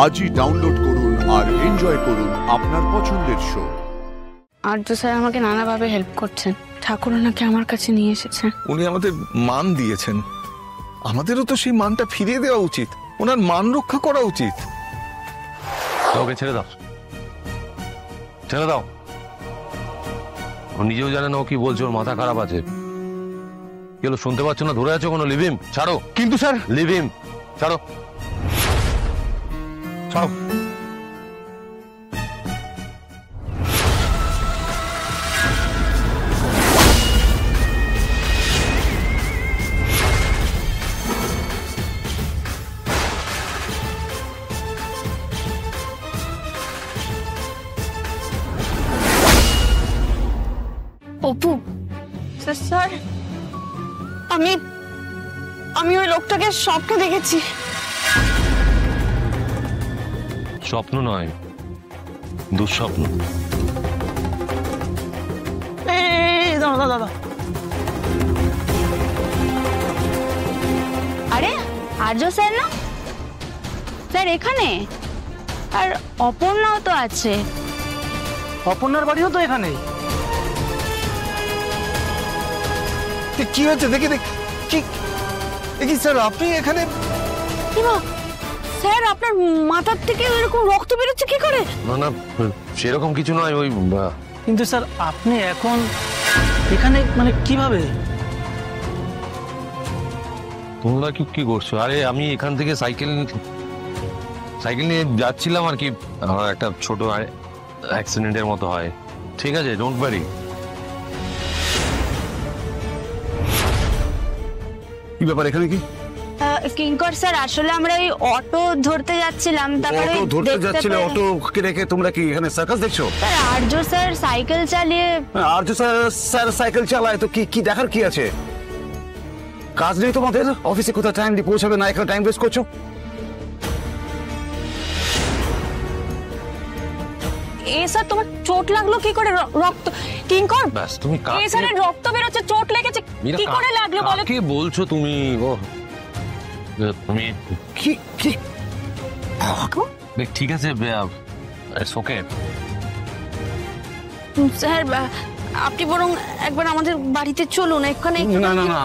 আজই ডাউনলোড করুন আর এনজয় করুন আপনার পছন্দের শো। আর্য স্যার আমাকে নানাভাবে হেল্প করছেন। ঠাকুর ওনাকে আমার কাছে নিয়ে এসেছেন। উনি আমাদের মান দিয়েছেন, আমাদেরও তো সেই মানটা ফিরিয়ে দেওয়া উচিত, ওনার মান রক্ষা করা উচিত। ওকে ছেড়ে দাও, ছেড়ে দাও। ও নিজেও জানে না ও কি বলছে, ওর মাথা খারাপ আছে। কি হলো, শুনতে পাচ্ছ না? ধরে আছো কোনো? লিভিম, ছাড়ো। কিন্তু স্যার, লিভিম, ছাড়ো, ছাড়ো। অপু স্যার, আমি ওই লোকটাকে স্বপ্নে দেখেছি। স্বপ্ন নয়, দুঃস্বপ্ন। দাদা, আরে আর্য স্যার না স্যার এখানে? আর অপর্ণাও তো আছে। অপর্ণার বাড়িও তো এখানে। কি হচ্ছে দেখি কি স্যার, আপনি এখানে? স্যার আপনার মাথার থেকে এরকম রক্ত বেরোচ্ছে কি করে? না না, সেরকম কিছু নয়। ওই কিন্তু স্যার আপনি এখন এখানে মানে কিভাবে? তোমরা কি করছো? আরে আমি এখান থেকে সাইকেল নিয়ে যাচ্ছিলাম আর কি। আমার একটা ছোট অ্যাক্সিডেন্টের মতো হয়, ঠিক আছে? Don't worry. কি ব্যাপার, এখানে কি? কিঙ্কর স্যার, আসলে আমরা ওই অটো ধরতে যাচ্ছিলাম, তারপরে অটোকে রেখে তোমরা কি এখানে সার্কাস দেখছো? স্যার আর্য স্যার সাইকেল চালিয়ে। আর্য স্যার সাইকেল চালায় তো কি দেখার কি আছে? কাজ নেই তোমাদের? অফিসে কোথায় টাইম দিয়ে পৌঁছাবে না, এখানে টাইম ওয়েস্ট করছো। স্যার তোমার চোট লাগলো কি করে? রক্ত কিঙ্কর, ব্যাস তুমি স্যারের রক্ত বেরোচ্ছে, চোট লেগেছে কি করে লাগলো বলো? কি বলছো তুমি? ও তুমি কি ঠিক আছে, ইটস ওকে। স্যার আপনি বরং একবার আমাদের বাড়িতে চলুন। এখানে না,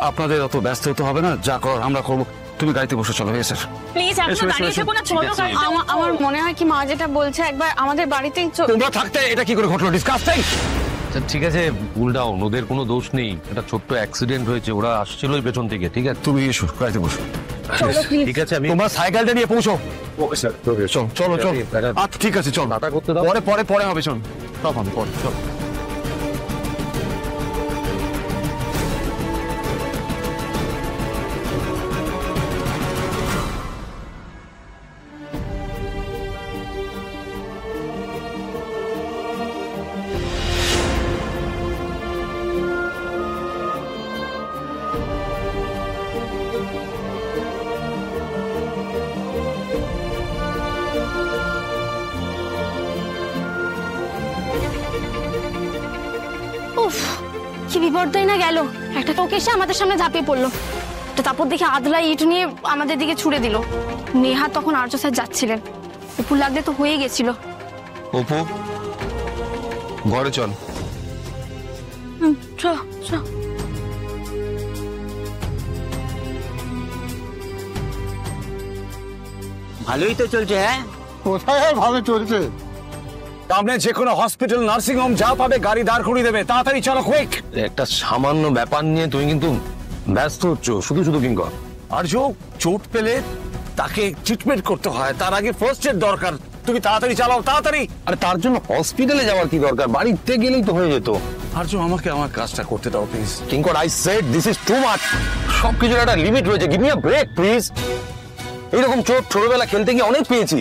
আপনাদের অত ব্যস্ত হতে হবে না, যা কর আমরা করবো। তুমি গাড়িতে বসে চলো। প্লিজ আপনি দাঁড়িয়ে থাকুন না, চলো। আমার মনে হয় কি মা যেটা বলছে একবার আমাদের বাড়িতেই তোমরা থাকতে এটা কি করে ঘটলো? ডিসকাস্টিং। ঠিক আছে, কুল ডাউন, ওদের কোনো দোষ নেই। একটা ছোট্ট অ্যাক্সিডেন্ট হয়েছে, ওরা আসছিল ওই পেছন থেকে, ঠিক আছে? তুমি এসো, গাড়িতে বসো। ঠিক আছে, আমি তোমার সাইকেলটা নিয়ে পৌঁছো। চলো। আচ্ছা ঠিক আছে, চল। নাটা করতে দাও, পরে হবে। শোন, সব হবে পরে। চল। কি বিপর্যয় না গেল। একটা লোক এসে আমাদের সামনে ঝাঁপিয়ে পড়লো, তারপর দেখে আদলা ইট নিয়ে আমাদের দিকে ছুড়ে দিল। নেহা তখন আর্য স্যার যাচ্ছিলেন, উপর লাগলে তো হয়ে গেছিল। অপু, ঘরে চল। ভালোই তো চলছে। হ্যাঁ, কোথায় ভালো চলছে? সামনে যে কোনো হসপিটাল, নার্সিং হোম যা পাবে গাড়ি দাঁড় করিয়ে দেবে। তাড়াতাড়ি চলো, কুইক। একটা সামান্য ব্যাপার নিয়ে তুমি কিন্তু ব্যস্ত হচ্ছ শুধু কিঙ্কর। আর্য, চোট পেলে তাকে ট্রিটমেন্ট করতে হয়, তার আগে ফার্স্ট এড দরকার। তুমি তাড়াতাড়ি চালাও, তাড়াতাড়ি। আরে তার জন্য হসপিটালে যাওয়ার কি দরকার? বাড়িতে গেলেই তো হয়ে যেত। আর্য, আমাকে আমার কাজটা করতে দাও please. Kinkar, I said this is too much. সবকিছুর একটা লিমিট রয়েছে, give me a break please. এইরকম চোট ছোটবেলা খেলতে গিয়ে অনেক পেয়েছি,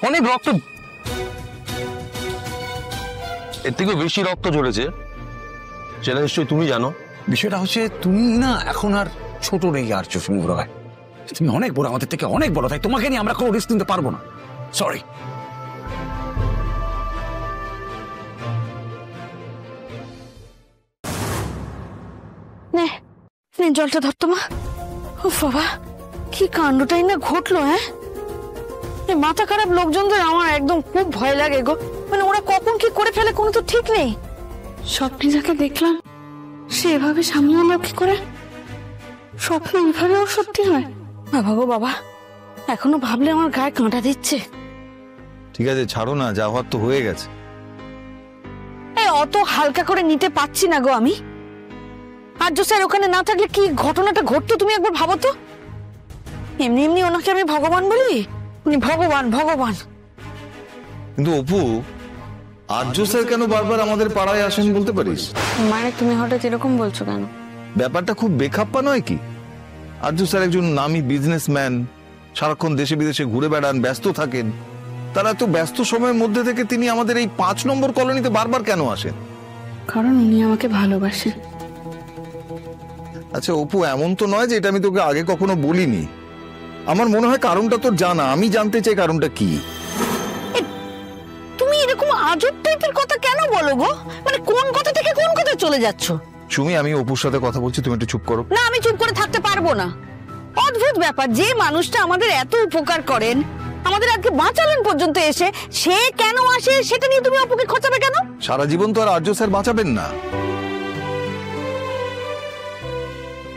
অনেক রক্ত, এর থেকে বেশি রক্ত ঝরেছে, সেটা নিশ্চয়ই তুমি জানো। বিষয়টা হচ্ছে তুমি না এখন আর ছোট নেই আর্য সিংহ রায়, তুমি অনেক বড়, আমাদের থেকে অনেক বড়, তাই তোমাকে নিয়ে আমরা কোনো রিস্ক নিতে পারবো না। সরি। জলটা ধরতো মা। ও বাবা, কি কাণ্ডটাই না ঘটলো। হ্যাঁ, এই মাথা খারাপ লোকজনদের আমার একদম খুব ভয় লাগে গো। মানে ওরা কখন কি করে ফেলে কোনো তো ঠিক নেই। স্বপ্নে যাকে দেখলাম সে এভাবে সামনে এলো কি করে? স্বপ্ন এভাবেও সত্যি হয়? বাবা গো বাবা, এখনো ভাবলে আমার গায়ে কাঁটা দিচ্ছে। ঠিক আছে, ছাড়ো না, যা হওয়ার তো হয়ে গেছে। এই অত হালকা করে নিতে পারছি না গো আমি। আর্য স্যার ওখানে না থাকলে কি ঘটনাটা ঘটতো তুমি একবার ভাবো তো। এমনি এমনি ওনাকে আমি ভগবান বলি? উনি ভগবান ভগবান। কিন্তু অপু, আর্য স্যার কেন বারবার আমাদের পাড়ায় আসেন বলতে পারিস? মানে তুমি হঠাৎ এরকম বলছো কেন? ব্যাপারটা খুব বেখাপ্পা নয় কি? আর্য স্যার একজন নামী বিজনেসম্যান, সারাক্ষণ দেশে বিদেশে ঘুরে বেড়ান, ব্যস্ত থাকেন। তারা এত ব্যস্ত সময়ের মধ্যে থেকে তিনি আমাদের এই 5 নম্বর কলোনিতে বারবার কেন আসেন? কারণ উনি আমাকে ভালোবাসেন। আচ্ছা অপু, এমন তো নয় যে এটা আমি তোকে আগে কখনো বলিনি। আমার মনে হয় কারণটা তোর জানা, আমি জানতে চাই কারণটা কি। তুমি এরকম আজব টাইপের কথা কেন বলো গো? মানে কোন কথা থেকে কোন কথা চলে যাচ্ছ? সুমি, আমি অপুর সাথে কথা বলছি, তুমি একটু চুপ করো। না, আমি চুপ করে থাকতে পারবো না। অদ্ভুত ব্যাপার, যে মানুষটা আমাদের এত উপকার করেন, আমাদের আজকে বাঁচালেন পর্যন্ত এসে, সে কেন আসে সেটা নিয়ে তুমি অপুকে খোঁচাবে কেন? সারা জীবন তো আর আর্য স্যার বাঁচাবেন না।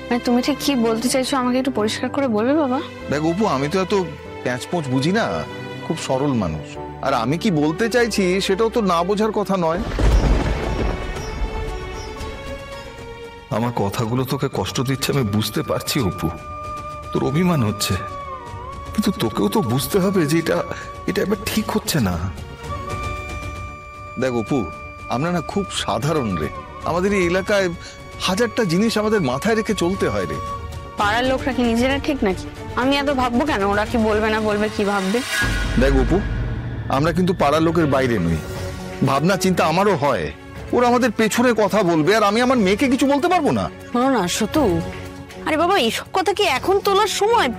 মানে তুমি ঠিক কি বলতে চাইছো আমাকে একটু পরিষ্কার করে বলবে বাবা? দেখ অপু, আমি তো এত প্যাঁচপোঁচ বুঝি না, খুব সরল মানুষ। আর আমি কি বলতে চাইছি সেটাও তো না বোঝার কথা নয়। আমার কথাগুলো তোকে কষ্ট দিচ্ছে, আমি বুঝতে পারছি অপু, তোর অভিমান হচ্ছে, কিন্তু তোকেও তো বুঝতে হবে যে এটা এবার ঠিক হচ্ছে না। দেখ অপু, আমরা না খুব সাধারণ রে। আমাদের এই এলাকায় হাজারটা জিনিস আমাদের মাথায় রেখে চলতে হয় রে। পাড়ার লোকরা কি নিজেরা ঠিক নাকি? আমি এত ভাববো কেন? ওরা কি বলবে না বলবে, কি ভাববে? দেখ অপু, আমরা কিন্তু পাড়ার লোকের বাইরে নই। ভাবনা চিন্তা আমারও হয়। ওরা আমাদের পেছনে কথা বলবে আর আমি আমার মেয়েকে কিছু বলতে পারবো না? শোনো না সতু, আরে বাবা এইসব কথা কি এখন তোলার সময়?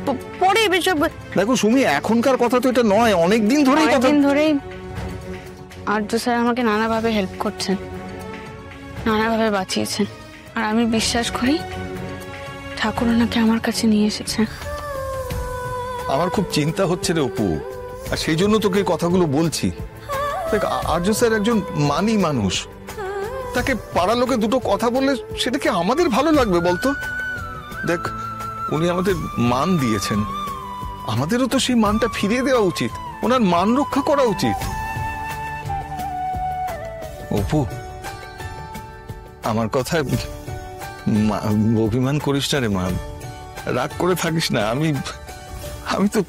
পরে এসব। দেখো সুমি, এখনকার কথা তো এটা নয়, অনেকদিন ধরেই কথা। অনেকদিন ধরেই আর্য স্যার আমাকে নানাভাবে হেল্প করছেন, নানাভাবে বাঁচিয়েছেন। আর আমি বিশ্বাস করি ঠাকুর ওনাকে আমার কাছে নিয়ে এসেছে। আমার খুব চিন্তা হচ্ছে রে অপু, আর সেই জন্য তোকে এই কথাগুলো বলছি। দেখ, আর্য স্যার একজন মানি মানুষ, তাকে পাড়ার লোকে দুটো কথা বললে সেটা কি আমাদের ভালো লাগবে বলতো? দেখ, উনি আমাদের মান দিয়েছেন, আমাদেরও তো সেই মানটা ফিরিয়ে দেওয়া উচিত, ওনার মান রক্ষা করা উচিত। অপু, আমার কথায় অভিমান করিস না রে মা, রাগ করে থাকিস না। আমি তো